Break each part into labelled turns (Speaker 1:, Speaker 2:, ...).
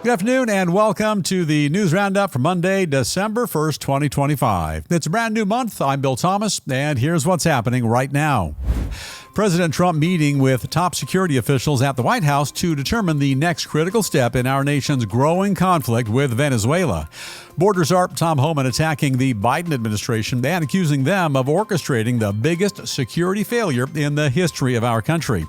Speaker 1: Good afternoon and welcome to the News Roundup for Monday, December 1st, 2025. It's a brand new month. I'm Bill Thomas, and here's what's happening right now. President Trump meeting with top security officials at the White House to determine the next critical step in our nation's growing conflict with Venezuela. Border Czar Tom Homan attacking the Biden administration and accusing them of orchestrating the biggest security failure in the history of our country.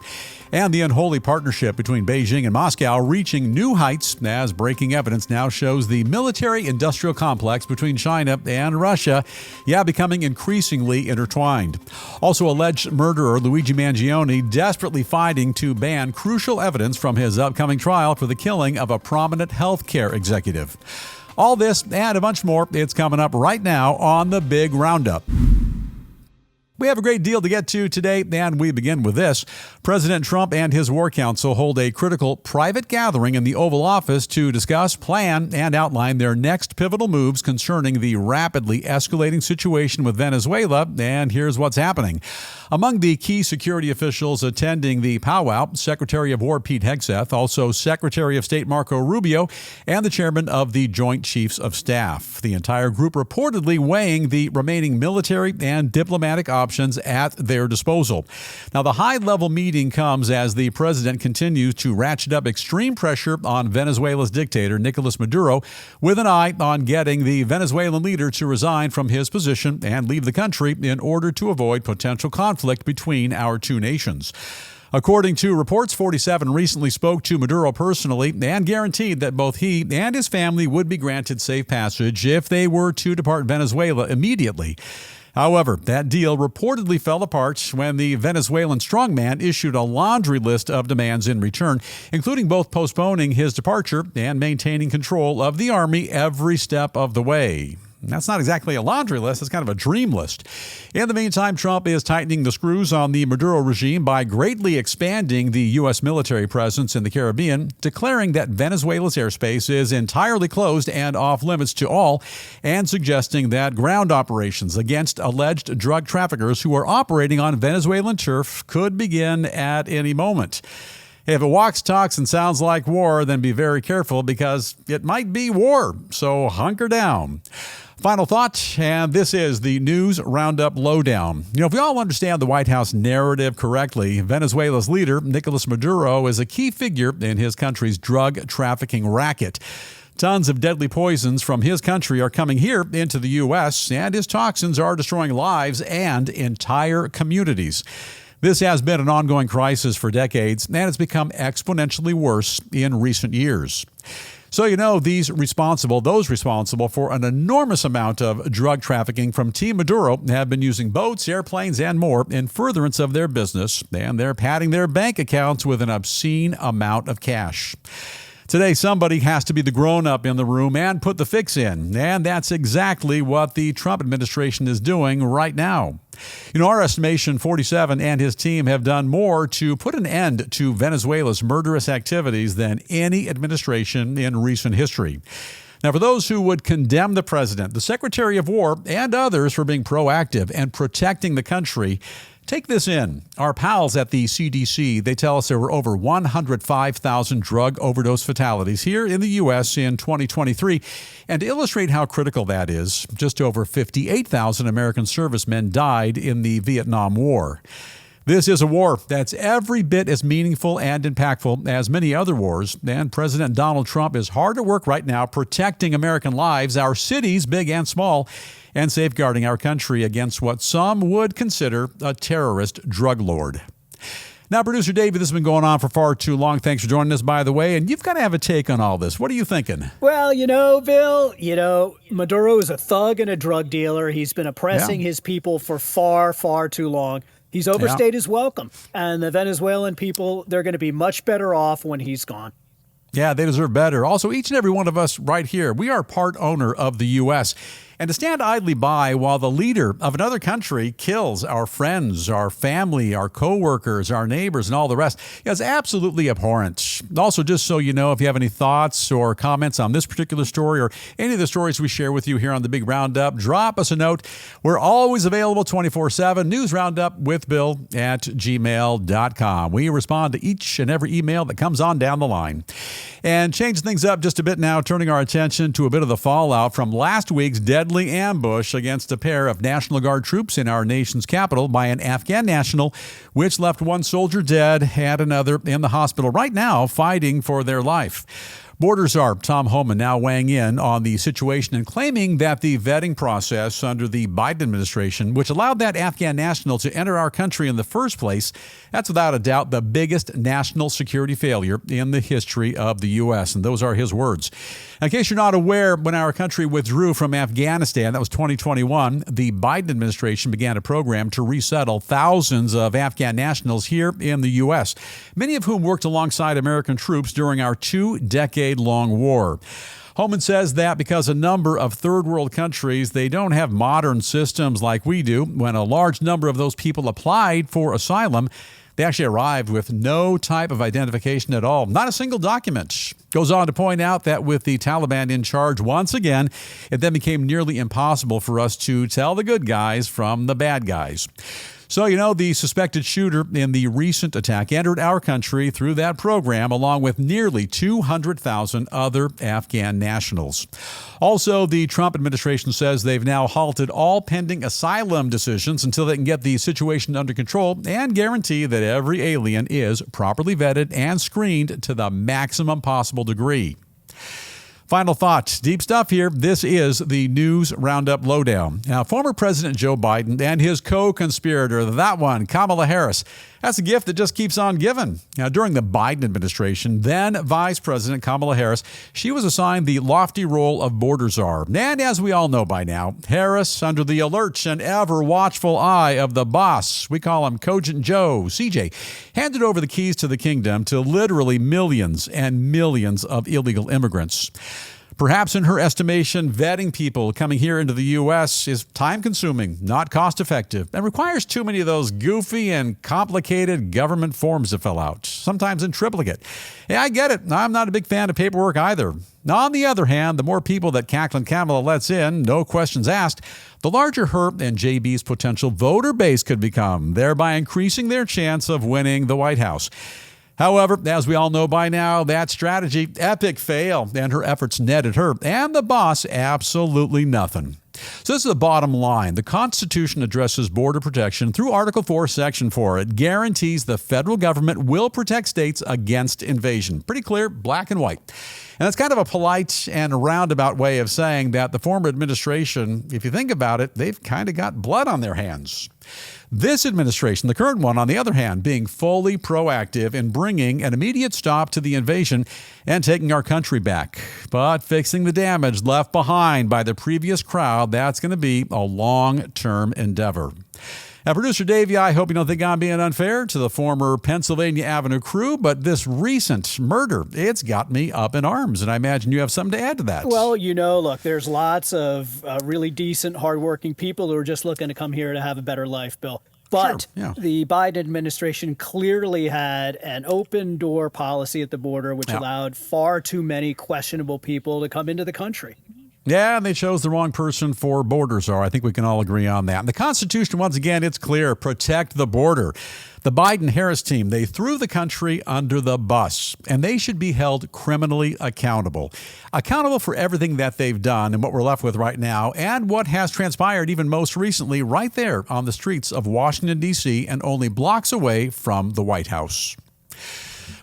Speaker 1: And the unholy partnership between Beijing and Moscow reaching new heights as breaking evidence now shows the military-industrial complex between China and Russia, becoming increasingly intertwined. Also, alleged murderer Luigi Mangione desperately fighting to ban crucial evidence from his upcoming trial for the killing of a prominent healthcare executive. All this and a bunch more, it's coming up right now on the Big Roundup. We have a great deal to get to today, and we begin with this. President Trump and his War Council hold a critical private gathering in the Oval Office to discuss, plan, and outline their next pivotal moves concerning the rapidly escalating situation with Venezuela, and here's what's happening. Among the key security officials attending the powwow, Secretary of War Pete Hegseth, also Secretary of State Marco Rubio, and the chairman of the Joint Chiefs of Staff. The entire group reportedly weighing the remaining military and diplomatic options at their disposal. Now, the high-level meeting comes as the president continues to ratchet up extreme pressure on Venezuela's dictator, Nicolas Maduro, with an eye on getting the Venezuelan leader to resign from his position and leave the country in order to avoid potential conflict between our two nations. According to reports, 47 recently spoke to Maduro personally and guaranteed that both he and his family would be granted safe passage if they were to depart Venezuela immediately. However, that deal reportedly fell apart when the Venezuelan strongman issued a laundry list of demands in return, including both postponing his departure and maintaining control of the army every step of the way. That's not exactly a laundry list. It's kind of a dream list. In the meantime, Trump is tightening the screws on the Maduro regime by greatly expanding the U.S. military presence in the Caribbean, declaring that Venezuela's airspace is entirely closed and off limits to all, and suggesting that ground operations against alleged drug traffickers who are operating on Venezuelan turf could begin at any moment. If it walks, talks, and sounds like war, then be very careful because it might be war. So hunker down. Final thought, and this is the News Roundup Lowdown. If we all understand the White House narrative correctly, Venezuela's leader, Nicolas Maduro, is a key figure in his country's drug trafficking racket. Tons of deadly poisons from his country are coming here into the U.S., and his toxins are destroying lives and entire communities. This has been an ongoing crisis for decades, and it's become exponentially worse in recent years. So, those responsible for an enormous amount of drug trafficking from Team Maduro have been using boats, airplanes, and more in furtherance of their business, and they're padding their bank accounts with an obscene amount of cash. Today, somebody has to be the grown-up in the room and put the fix in, and that's exactly what the Trump administration is doing right now. Our estimation, 47 and his team have done more to put an end to Venezuela's murderous activities than any administration in recent history. Now, for those who would condemn the president, the Secretary of War, and others for being proactive and protecting the country, take this in. Our pals at the CDC, they tell us there were over 105,000 drug overdose fatalities here in the U.S. in 2023. And to illustrate how critical that is, just over 58,000 American servicemen died in the Vietnam War. This is a war that's every bit as meaningful and impactful as many other wars, and President Donald Trump is hard at work right now protecting American lives, our cities, big and small, and safeguarding our country against what some would consider a terrorist drug lord. Now, Producer David, this has been going on for far too long. Thanks for joining us, by the way, and you've got to have a take on all this. What are you thinking?
Speaker 2: Well, Bill, Maduro is a thug and a drug dealer. He's been oppressing his people for far, far too long. He's overstayed his welcome, and the Venezuelan people, they're going to be much better off when he's gone.
Speaker 1: Yeah, they deserve better. Also, each and every one of us right here, we are part owner of the U.S., And to stand idly by while the leader of another country kills our friends, our family, our coworkers, our neighbors, and all the rest is absolutely abhorrent. Also, just so you know, if you have any thoughts or comments on this particular story or any of the stories we share with you here on the Big Roundup, drop us a note. We're always available 24/7. newsroundupwithbill at gmail.com. We respond to each and every email that comes on down the line. And changing things up just a bit now, turning our attention to a bit of the fallout from last week's deadly ambush against a pair of National Guard troops in our nation's capital by an Afghan national, which left one soldier dead and another in the hospital right now fighting for their life. Border Czar Tom Homan now weighing in on the situation and claiming that the vetting process under the Biden administration, which allowed that Afghan national to enter our country in the first place, that's without a doubt the biggest national security failure in the history of the U.S. And those are his words. In case you're not aware, when our country withdrew from Afghanistan, that was 2021, the Biden administration began a program to resettle thousands of Afghan nationals here in the U.S., many of whom worked alongside American troops during our 2-decade-long war. Homan says that because a number of third world countries, they don't have modern systems like we do, when a large number of those people applied for asylum, they actually arrived with no type of identification at all, not a single document. Goes on to point out that with the Taliban in charge once again, it then became nearly impossible for us to tell the good guys from the bad guys. So, the suspected shooter in the recent attack entered our country through that program, along with nearly 200,000 other Afghan nationals. Also, the Trump administration says they've now halted all pending asylum decisions until they can get the situation under control and guarantee that every alien is properly vetted and screened to the maximum possible degree. Final thought, deep stuff here. This is the News Roundup Lowdown. Now, former President Joe Biden and his co-conspirator, that one, Kamala Harris, that's a gift that just keeps on giving. Now, during the Biden administration, then Vice President Kamala Harris, she was assigned the lofty role of border czar. And as we all know by now, Harris, under the alert and ever watchful eye of the boss, we call him Cogent Joe, CJ, handed over the keys to the kingdom to literally millions and millions of illegal immigrants. Perhaps in her estimation, vetting people coming here into the U.S. is time-consuming, not cost-effective, and requires too many of those goofy and complicated government forms to fill out, sometimes in triplicate. Yeah, I get it. I'm not a big fan of paperwork either. On the other hand, the more people that Cackling Kamala lets in, no questions asked, the larger her and JB's potential voter base could become, thereby increasing their chance of winning the White House. However, as we all know by now, that strategy, epic fail, and her efforts netted her and the boss absolutely nothing. So this is the bottom line. The Constitution addresses border protection through Article 4, Section 4. It guarantees the federal government will protect states against invasion. Pretty clear, black and white. And that's kind of a polite and roundabout way of saying that the former administration, if you think about it, they've kind of got blood on their hands. This administration, the current one, on the other hand, being fully proactive in bringing an immediate stop to the invasion and taking our country back. But fixing the damage left behind by the previous crowd, that's going to be a long-term endeavor. Now, Producer Davey, I hope you don't think I'm being unfair to the former Pennsylvania Avenue crew, but this recent murder, it's got me up in arms, and I imagine you have something to add to that.
Speaker 2: Well, look, there's lots of really decent, hardworking people who are just looking to come here to have a better life, Bill. But
Speaker 1: sure, yeah.
Speaker 2: The Biden administration clearly had an open door policy at the border, which allowed far too many questionable people to come into the country.
Speaker 1: Yeah, and they chose the wrong person for border czar. I think we can all agree on that. And the Constitution, once again, it's clear. Protect the border. The Biden-Harris team, they threw the country under the bus, and they should be held criminally accountable. Accountable for everything that they've done and what we're left with right now, and what has transpired even most recently right there on the streets of Washington, D.C., and only blocks away from the White House.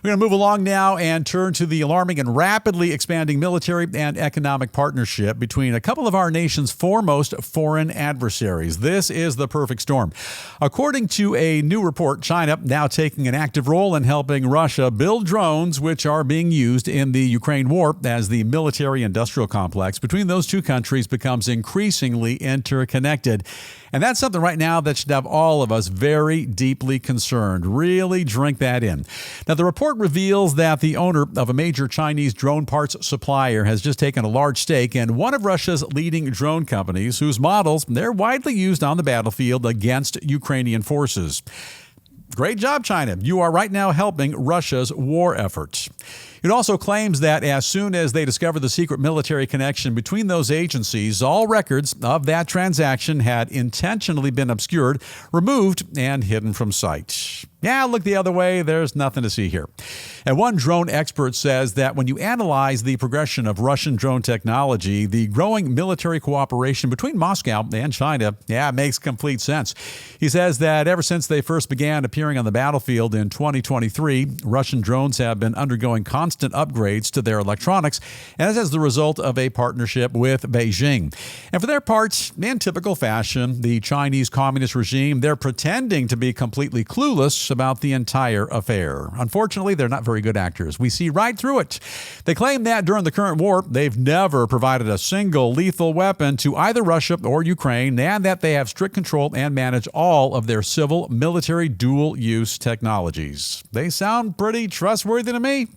Speaker 1: We're going to move along now and turn to the alarming and rapidly expanding military and economic partnership between a couple of our nation's foremost foreign adversaries. This is the perfect storm. According to a new report, China now taking an active role in helping Russia build drones, which are being used in the Ukraine war as the military-industrial complex between those two countries becomes increasingly interconnected. And that's something right now that should have all of us very deeply concerned. Really drink that in. Now, the report report reveals that the owner of a major Chinese drone parts supplier has just taken a large stake in one of Russia's leading drone companies, whose models they're widely used on the battlefield against Ukrainian forces. Great job, China. You are right now helping Russia's war efforts. It also claims that as soon as they discovered the secret military connection between those agencies, all records of that transaction had intentionally been obscured, removed, and hidden from sight. Yeah, look the other way. There's nothing to see here. And one drone expert says that when you analyze the progression of Russian drone technology, the growing military cooperation between Moscow and China, makes complete sense. He says that ever since they first began appearing on the battlefield in 2023, Russian drones have been undergoing constant upgrades to their electronics, as the result of a partnership with Beijing. And for their part, in typical fashion, the Chinese Communist regime, they're pretending to be completely clueless about the entire affair. Unfortunately, they're not very good actors. We see right through it. They claim that during the current war, they've never provided a single lethal weapon to either Russia or Ukraine, and that they have strict control and manage all of their civil military dual-use technologies. They sound pretty trustworthy to me.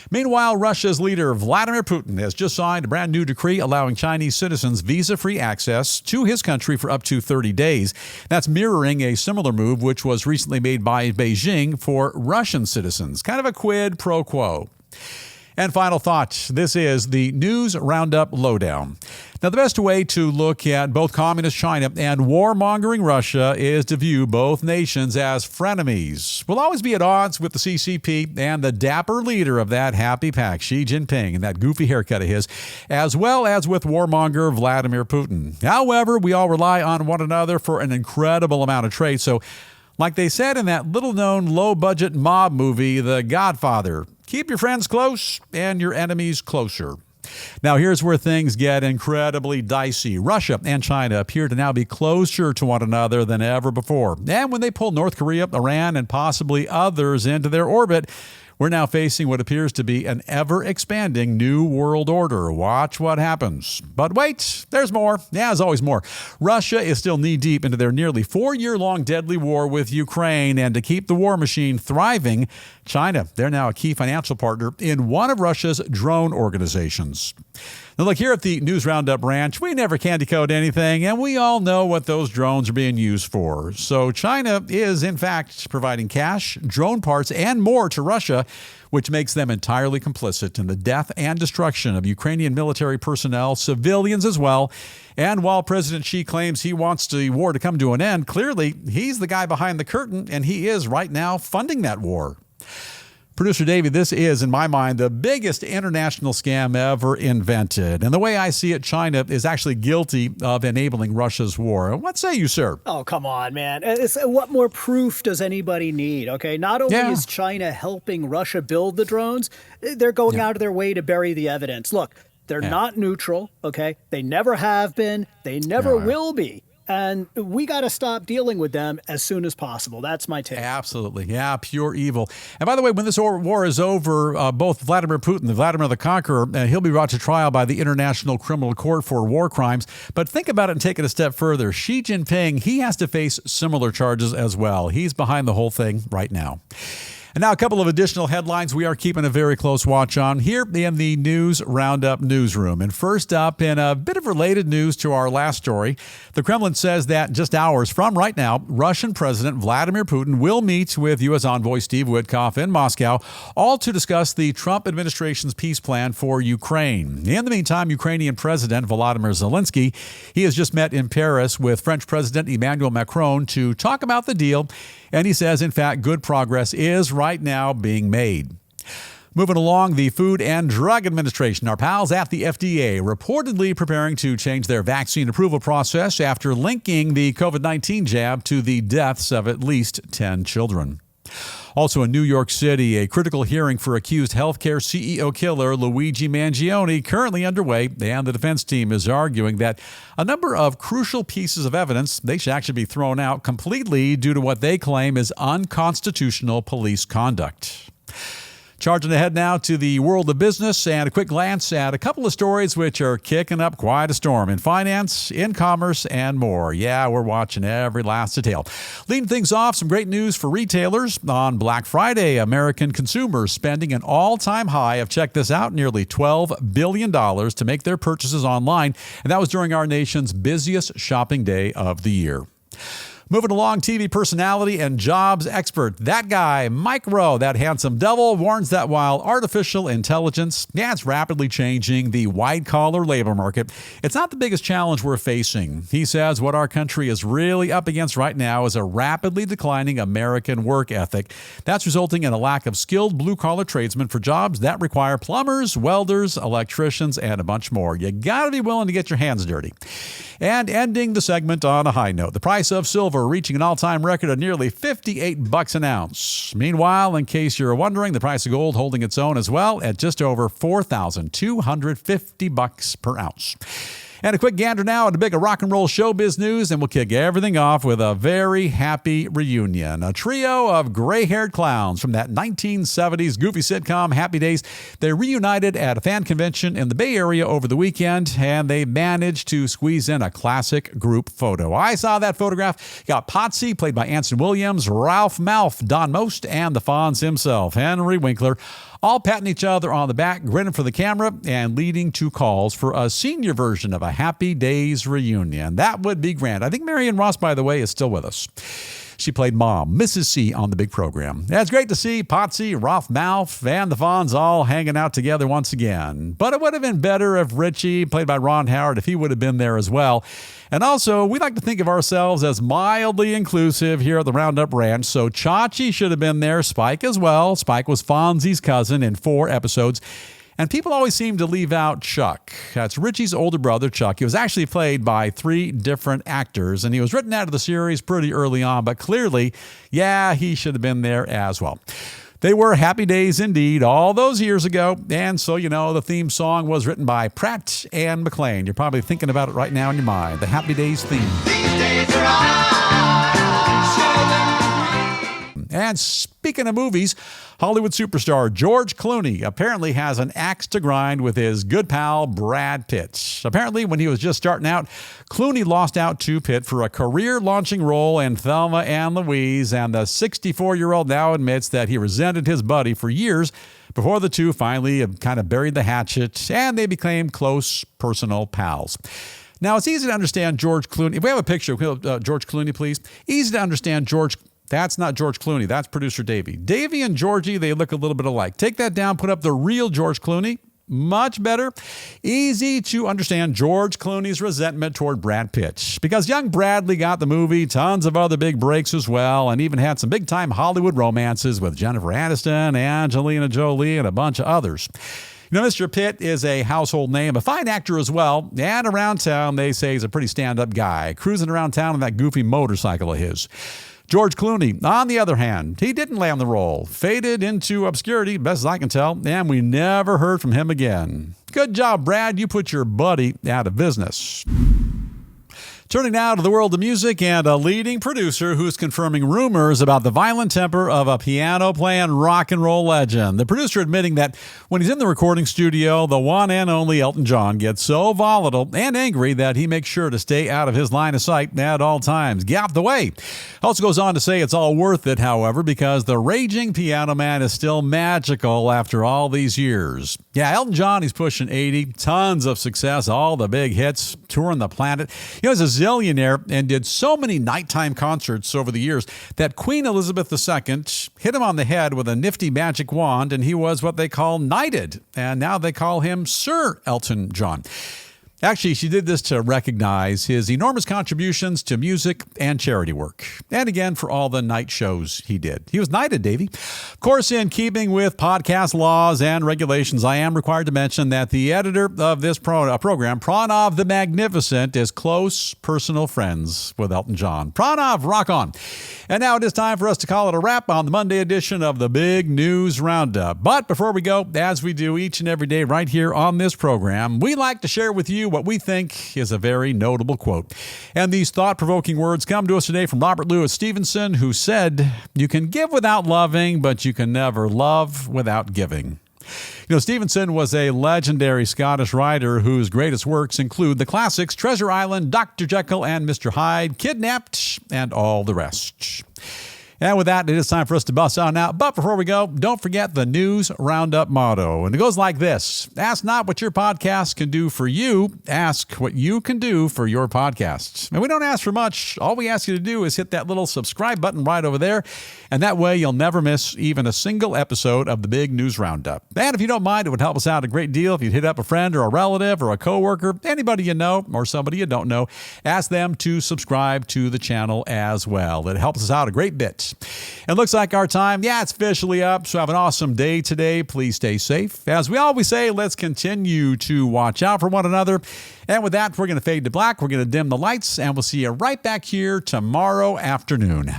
Speaker 1: Meanwhile, Russia's leader Vladimir Putin has just signed a brand new decree allowing Chinese citizens visa-free access to his country for up to 30 days. That's mirroring a similar move which was recently made by Beijing for Russian citizens. Kind of a quid pro quo. And final thought, this is the News Roundup Lowdown. Now, the best way to look at both communist China and warmongering Russia is to view both nations as frenemies. We'll always be at odds with the CCP and the dapper leader of that happy pack, Xi Jinping, and that goofy haircut of his, as well as with warmonger Vladimir Putin. However, we all rely on one another for an incredible amount of trade. So, like they said in that little-known, low-budget mob movie, The Godfather, keep your friends close and your enemies closer. Now, here's where things get incredibly dicey. Russia and China appear to now be closer to one another than ever before. And when they pull North Korea, Iran, and possibly others into their orbit, we're now facing what appears to be an ever-expanding new world order. Watch what happens. But wait, there's more. Yeah, there's always more. Russia is still knee-deep into their nearly 4-year-long deadly war with Ukraine, and to keep the war machine thriving, China, they're now a key financial partner in one of Russia's drone organizations. Now, look, here at the News Roundup Ranch, we never candy coat anything, and we all know what those drones are being used for. So China is, in fact, providing cash, drone parts, and more to Russia, which makes them entirely complicit in the death and destruction of Ukrainian military personnel, civilians as well. And while President Xi claims he wants the war to come to an end, clearly he's the guy behind the curtain, and he is right now funding that war. Producer Davey, this is, in my mind, the biggest international scam ever invented. And the way I see it, China is actually guilty of enabling Russia's war. What say you, sir?
Speaker 2: Oh, come on, man. What more proof does anybody need? Okay, not only is China helping Russia build the drones, they're going out of their way to bury the evidence. Look, they're not neutral, okay? They never have been. They never will be. And we got to stop dealing with them as soon as possible. That's my take.
Speaker 1: Absolutely. Yeah, pure evil. And by the way, when this war is over, both Vladimir Putin, Vladimir the Conqueror, he'll be brought to trial by the International Criminal Court for war crimes. But think about it and take it a step further. Xi Jinping, he has to face similar charges as well. He's behind the whole thing right now. And now a couple of additional headlines we are keeping a very close watch on here in the News Roundup newsroom. And first up, in a bit of related news to our last story, the Kremlin says that just hours from right now, Russian President Vladimir Putin will meet with U.S. envoy Steve Witkoff in Moscow, all to discuss the Trump administration's peace plan for Ukraine. In the meantime, Ukrainian President Volodymyr Zelensky, he has just met in Paris with French President Emmanuel Macron to talk about the deal. And he says, in fact, good progress is right now being made. Moving along, the Food and Drug Administration, our pals at the FDA, reportedly preparing to change their vaccine approval process after linking the COVID-19 jab to the deaths of at least 10 children. Also in New York City, a critical hearing for accused healthcare CEO killer Luigi Mangione currently underway, and the defense team is arguing that a number of crucial pieces of evidence, they should actually be thrown out completely due to what they claim is unconstitutional police conduct. Charging ahead now to the world of business and a quick glance at a couple of stories which are kicking up quite a storm in finance, in commerce, and more. Yeah, we're watching every last detail. Leading things off, some great news for retailers. On Black Friday, American consumers spending an all-time high of, check this out, nearly $12 billion to make their purchases online. And that was during our nation's busiest shopping day of the year. Moving along, TV personality and jobs expert. That guy, Mike Rowe, that handsome devil, warns that while artificial intelligence, it's rapidly changing the white-collar labor market, it's not the biggest challenge we're facing. He says what our country is really up against right now is a rapidly declining American work ethic. That's resulting in a lack of skilled blue-collar tradesmen for jobs that require plumbers, welders, electricians, and a bunch more. You got to be willing to get your hands dirty. And ending the segment on a high note, the price of silver reaching an all-time record of nearly $58 an ounce. Meanwhile, in case you're wondering, the price of gold holding its own as well at just over $4,250 per ounce. And a quick gander now at a bit of rock and roll showbiz news, and we'll kick everything off with a very happy reunion. A trio of gray-haired clowns from that 1970s goofy sitcom Happy Days. They reunited at a fan convention in the Bay Area over the weekend, and they managed to squeeze in a classic group photo. I saw that photograph. You got Potsy, played by Anson Williams, Ralph Malph, Don Most, and the Fonz himself, Henry Winkler, all patting each other on the back, grinning for the camera, and leading to calls for a senior version of a Happy Days reunion. That would be grand. I think Marion Ross, by the way, is still with us. She played Mom, Mrs. C, on the big program. It's great to see Potsy, Ralph Malph, and the Fonz all hanging out together once again. But it would have been better if Richie, played by Ron Howard, if he would have been there as well. And also, we like to think of ourselves as mildly inclusive here at the Roundup Ranch, so Chachi should have been there, Spike as well. Spike was Fonzie's cousin in 4 episodes. And people always seem to leave out Chuck. That's Richie's older brother, Chuck. He was actually played by 3 different actors, and he was written out of the series pretty early on, but clearly, yeah, he should have been there as well. They were happy days indeed all those years ago, and so, you know, the theme song was written by Pratt and McLean. You're probably thinking about it right now in your mind, the Happy Days theme. These days are And speaking of movies, Hollywood superstar George Clooney apparently has an axe to grind with his good pal Brad Pitt. Apparently, when he was just starting out, Clooney lost out to Pitt for a career-launching role in Thelma and Louise, and the 64-year-old now admits that he resented his buddy for years before the two finally kind of buried the hatchet, and they became close personal pals. Now, it's easy to understand George Clooney. If we have a picture of George Clooney, please. Easy to understand George. That's not George Clooney. That's producer Davey. Davey and Georgie, they look a little bit alike. Take that down, put up the real George Clooney. Much better. Easy to understand George Clooney's resentment toward Brad Pitt. Because young Bradley got the movie, tons of other big breaks as well, and even had some big-time Hollywood romances with Jennifer Aniston, Angelina Jolie, and a bunch of others. You know, Mr. Pitt is a household name, a fine actor as well, and around town they say he's a pretty stand-up guy, cruising around town on that goofy motorcycle of his. George Clooney, on the other hand, he didn't land the role, faded into obscurity, best as I can tell, and we never heard from him again. Good job, Brad. You put your buddy out of business. Turning now to the world of music and a leading producer who's confirming rumors about the violent temper of a piano-playing rock and roll legend. The producer admitting that when he's in the recording studio, the one and only Elton John gets so volatile and angry that he makes sure to stay out of his line of sight at all times. Get out the way. Also goes on to say it's all worth it, however, because the raging piano man is still magical after all these years. Yeah, Elton John, he's pushing 80, tons of success, all the big hits, touring the planet. You know, he's a zillionaire and did so many nighttime concerts over the years that Queen Elizabeth II hit him on the head with a nifty magic wand, and he was what they call knighted. And now they call him Sir Elton John. Actually, she did this to recognize his enormous contributions to music and charity work. And again, for all the night shows he did. He was knighted, Davey. Of course, in keeping with podcast laws and regulations, I am required to mention that the editor of this program, Pranav the Magnificent, is close personal friends with Elton John. Pranav, rock on. And now it is time for us to call it a wrap on the Monday edition of the Big News Roundup. But before we go, as we do each and every day right here on this program, we like to share with you what we think is a very notable quote. And these thought-provoking words come to us today from Robert Louis Stevenson, who said, "You can give without loving, but you can never love without giving." Stevenson was a legendary Scottish writer whose greatest works include the classics Treasure Island, Dr. Jekyll and Mr. Hyde, Kidnapped, and all the rest. And with that, it is time for us to bust on out. But before we go, don't forget the News Roundup motto. And it goes like this: ask not what your podcast can do for you. Ask what you can do for your podcasts. And we don't ask for much. All we ask you to do is hit that little subscribe button right over there. And that way, you'll never miss even a single episode of the Big News Roundup. And if you don't mind, it would help us out a great deal if you'd hit up a friend or a relative or a coworker, anybody you know or somebody you don't know. Ask them to subscribe to the channel as well. It helps us out a great bit. It looks like our time, it's officially up. So have an awesome day today. Please stay safe. As we always say, let's continue to watch out for one another. And with that, we're going to fade to black. We're going to dim the lights, and we'll see you right back here tomorrow afternoon.